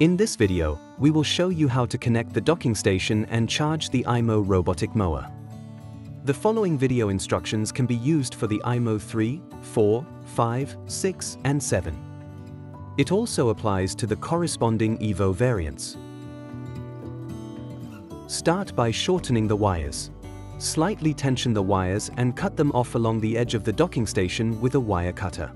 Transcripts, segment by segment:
In this video, we will show you how to connect the docking station and charge the iMOW robotic mower. The following video instructions can be used for the iMOW 3, 4, 5, 6, and 7. It also applies to the corresponding EVO variants. Start by shortening the wires. Slightly tension the wires and cut them off along the edge of the docking station with a wire cutter.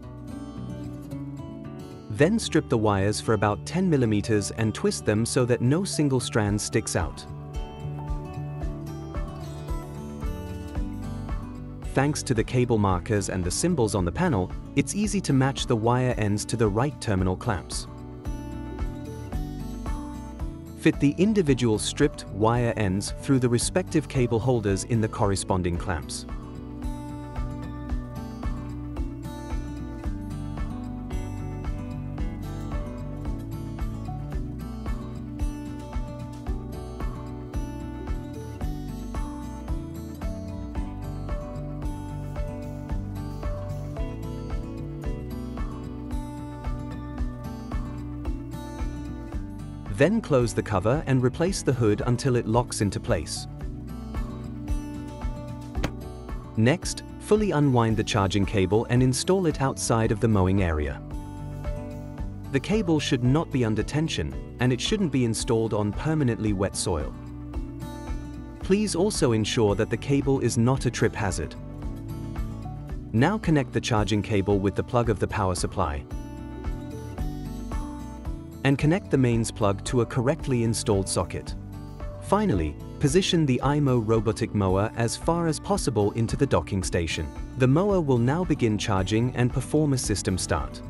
Then strip the wires for about 10 mm and twist them so that no single strand sticks out. Thanks to the cable markers and the symbols on the panel, it's easy to match the wire ends to the right terminal clamps. Fit the individual stripped wire ends through the respective cable holders in the corresponding clamps. Then close the cover and replace the hood until it locks into place. Next, fully unwind the charging cable and install it outside of the mowing area. The cable should not be under tension, and it shouldn't be installed on permanently wet soil. Please also ensure that the cable is not a trip hazard. Now connect the charging cable with the plug of the power supply, and connect the mains plug to a correctly installed socket. Finally, position the iMOW robotic mower as far as possible into the docking station. The mower will now begin charging and perform a system start.